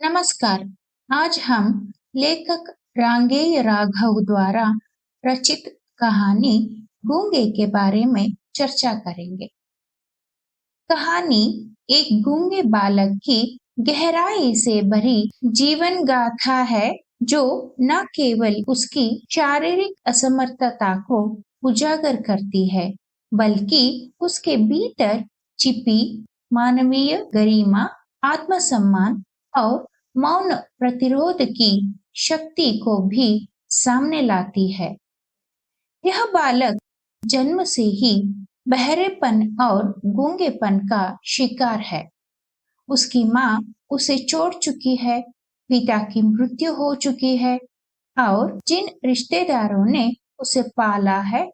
नमस्कार। आज हम लेखक रांगेय राघव द्वारा रचित कहानी गूंगे के बारे में चर्चा करेंगे। कहानी एक गूंगे बालक की गहराई से भरी जीवन गाथा है, जो न केवल उसकी शारीरिक असमर्थता को उजागर करती है, बल्कि उसके भीतर छिपी मानवीय गरिमा, आत्मसम्मान और मौन प्रतिरोध की शक्ति को भी सामने लाती है। यह बालक जन्म से ही बहरेपन और गूंगेपन का शिकार है। उसकी माँ उसे छोड़ चुकी है, पिता की मृत्यु हो चुकी है और जिन रिश्तेदारों ने उसे पाला है,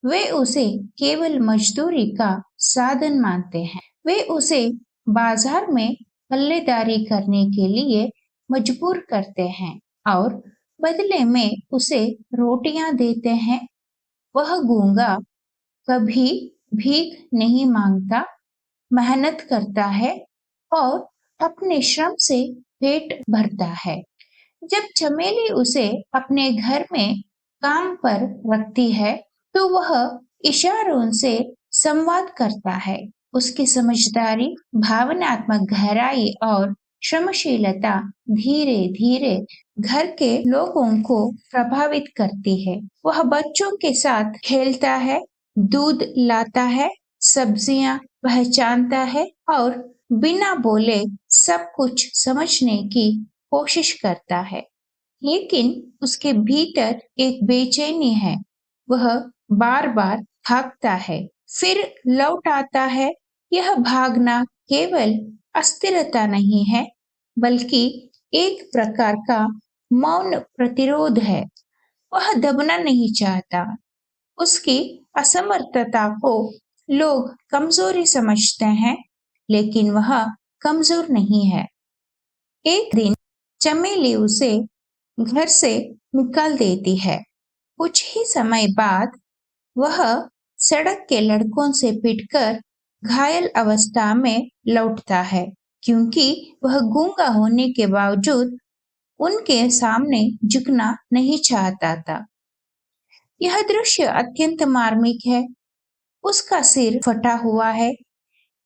वे उसे केवल मजदूरी का साधन मानते हैं। वे उसे बाजार में पल्लेदारी करने के लिए मजबूर करते हैं और बदले में उसे रोटियां देते हैं। वह गूंगा कभी भीख नहीं मांगता, मेहनत करता है और अपने श्रम से पेट भरता है। जब चमेली उसे अपने घर में काम पर रखती है, तो वह इशारों से संवाद करता है। उसकी समझदारी, भावनात्मक गहराई और श्रमशीलता धीरे धीरे घर के लोगों को प्रभावित करती है। वह बच्चों के साथ खेलता है, दूध लाता है, सब्जियां पहचानता है और बिना बोले सब कुछ समझने की कोशिश करता है। लेकिन उसके भीतर एक बेचैनी है। वह बार बार भागता है, फिर लौट आता है। यह भागना केवल अस्थिरता नहीं है, बल्कि एक प्रकार का मौन प्रतिरोध है। वह दबना नहीं चाहता। उसकी असमर्थता को लोग कमजोरी समझते हैं, लेकिन वह कमजोर नहीं है। एक दिन चमेली उसे घर से निकाल देती है। कुछ ही समय बाद वह सड़क के लड़कों से पिटकर घायल अवस्था में लौटता है, क्योंकि वह गूंगा होने के बावजूद उनके सामने झुकना नहीं चाहता था। यह दृश्य अत्यंत मार्मिक है। उसका सिर फटा हुआ है।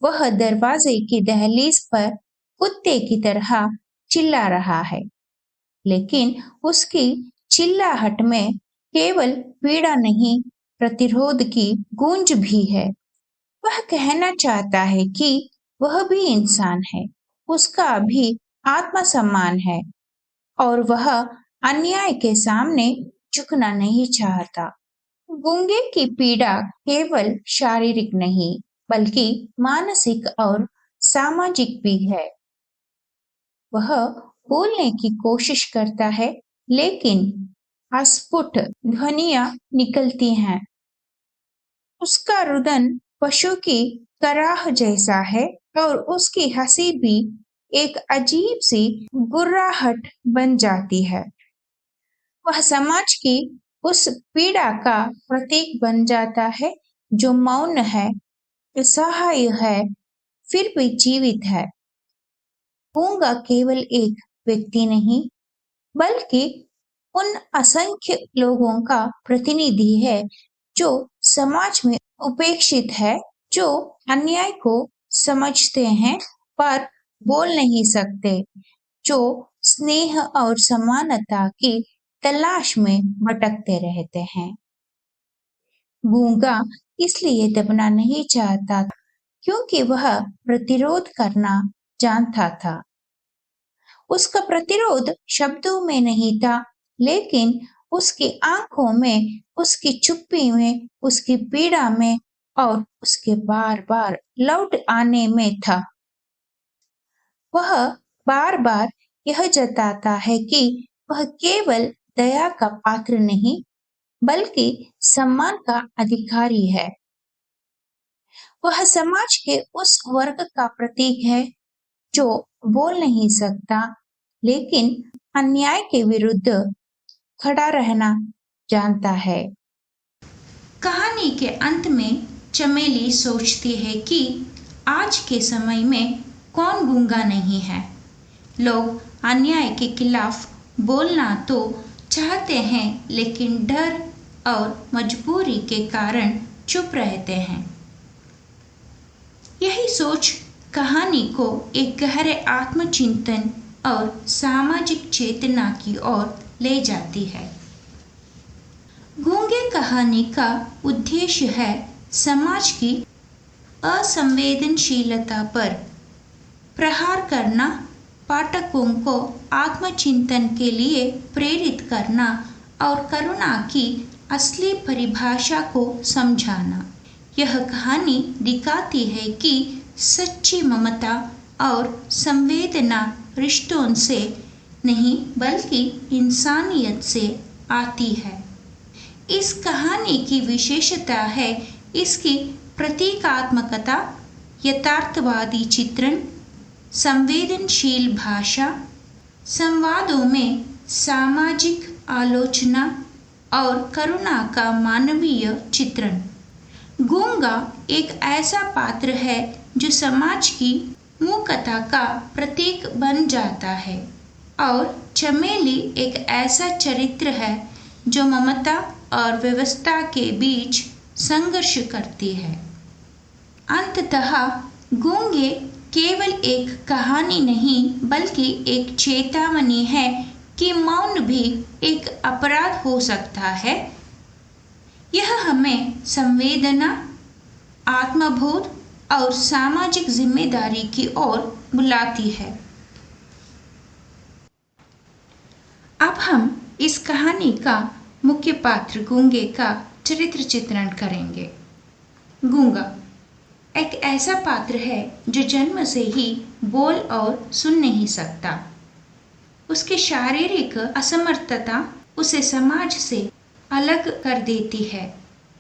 वह दरवाजे की दहलीज पर कुत्ते की तरह चिल्ला रहा है, लेकिन उसकी चिल्लाहट में केवल पीड़ा नहीं, प्रतिरोध की गूंज भी है। वह कहना चाहता है कि वह भी इंसान है, उसका भी आत्मसम्मान है और वह अन्याय के सामने झुकना नहीं चाहता। गूंगे की पीड़ा केवल शारीरिक नहीं, बल्कि मानसिक और सामाजिक भी है। वह बोलने की कोशिश करता है, लेकिन अस्फुट ध्वनियां निकलती हैं। उसका रुदन पशु की कराह जैसा है और उसकी हंसी भी एक अजीब सी गुर्राहट बन जाती है। वह समाज की उस पीड़ा का प्रतीक बन जाता है, जो मौन है, असहाय है, फिर भी जीवित है। गूंगा केवल एक व्यक्ति नहीं, बल्कि उन असंख्य लोगों का प्रतिनिधि है जो समाज में उपेक्षित है, जो अन्याय को समझते हैं पर बोल नहीं सकते, जो स्नेह और समानता की तलाश में भटकते रहते हैं। गूंगा इसलिए दबना नहीं चाहता, क्योंकि वह प्रतिरोध करना जानता था। उसका प्रतिरोध शब्दों में नहीं था, लेकिन उसकी आंखों में, उसकी चुप्पी में, उसकी पीड़ा में और उसके बार बार लौट आने में था। वह बार बार यह जताता है कि वह केवल दया का पात्र नहीं, बल्कि सम्मान का अधिकारी है। वह समाज के उस वर्ग का प्रतीक है जो बोल नहीं सकता, लेकिन अन्याय के विरुद्ध खड़ा रहना जानता है। कहानी के अंत में चमेली सोचती है कि आज के समय में कौन गूंगा नहीं है। लोग अन्याय के खिलाफ बोलना तो चाहते हैं, लेकिन डर और मजबूरी के कारण चुप रहते हैं। यही सोच कहानी को एक गहरे आत्मचिंतन और सामाजिक चेतना की ओर ले जाती है। गूंगे कहानी का उद्देश्य है समाज की असंवेदनशीलता पर प्रहार करना, पाठकों को आत्मचिंतन के लिए प्रेरित करना और करुणा की असली परिभाषा को समझाना। यह कहानी दिखाती है कि सच्ची ममता और संवेदना रिश्तों से नहीं बल्कि इंसानियत से आती है। इस कहानी की विशेषता है इसकी प्रतीकात्मकता, यथार्थवादी चित्रण, संवेदनशील भाषा, संवादों में सामाजिक आलोचना और करुणा का मानवीय चित्रण। गूंगा एक ऐसा पात्र है जो समाज की मूकता का प्रतीक बन जाता है और चमेली एक ऐसा चरित्र है जो ममता और व्यवस्था के बीच संघर्ष करती है। अंततः गूंगे केवल एक कहानी नहीं बल्कि एक चेतावनी है कि मौन भी एक अपराध हो सकता है। यह हमें संवेदना, आत्मबोध और सामाजिक जिम्मेदारी की ओर बुलाती है। अब हम इस कहानी का मुख्य पात्र गूंगे का चरित्र चित्रण करेंगे। गूंगा एक ऐसा पात्र है जो जन्म से ही बोल और सुन नहीं सकता। उसकी शारीरिक असमर्थता उसे समाज से अलग कर देती है।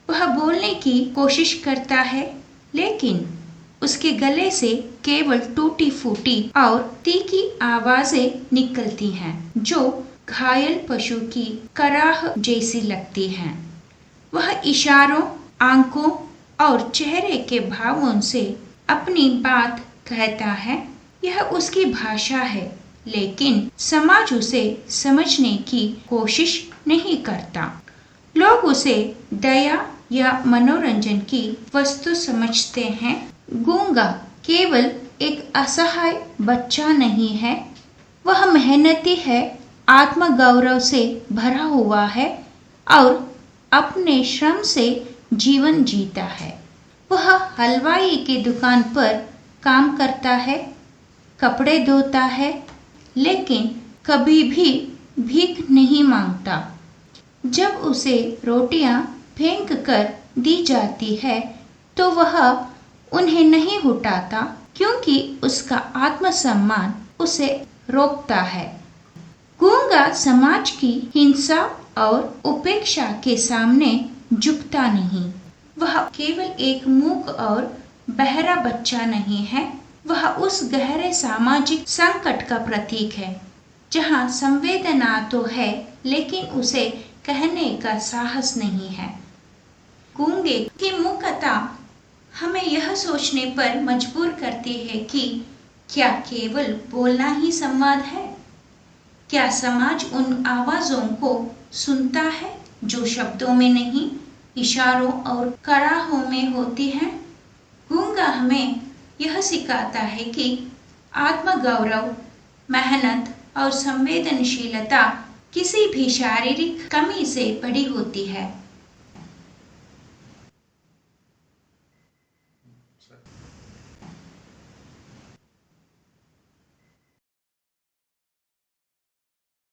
वह बोलने की कोशिश करता है, लेकिन उसके गले से केवल टूटी फूटी और तीखी आवाजें निकलती हैं, जो घायल पशु की कराह जैसी लगती हैं। वह इशारों, आंखों और चेहरे के भावों से अपनी बात कहता है। यह उसकी भाषा है, लेकिन समाज उसे समझने की कोशिश नहीं करता। लोग उसे दया या मनोरंजन की वस्तु समझते हैं। गूंगा केवल एक असहाय बच्चा नहीं है, वह मेहनती है, आत्मगौरव से भरा हुआ है और अपने श्रम से जीवन जीता है। वह हलवाई की दुकान पर काम करता है, कपड़े धोता है, लेकिन कभी भी भीख नहीं मांगता। जब उसे रोटियां फेंक कर दी जाती है तो वह उन्हें नहीं उठाता, क्योंकि उसका आत्मसम्मान उसे रोकता है। गूंगा समाज की हिंसा और उपेक्षा के सामने झुकता नहीं। वह केवल एक मूक और बहरा बच्चा नहीं है, वह उस गहरे सामाजिक संकट का प्रतीक है जहाँ संवेदना तो है, लेकिन उसे कहने का साहस नहीं है। गूंगे की मूकता हमें यह सोचने पर मजबूर करती है कि क्या केवल बोलना ही संवाद है? क्या समाज उन आवाजों को सुनता है जो शब्दों में नहीं, इशारों और कराहों में होती हैं? गूंगा हमें यह सिखाता है कि आत्मगौरव, मेहनत और संवेदनशीलता किसी भी शारीरिक कमी से बड़ी होती है।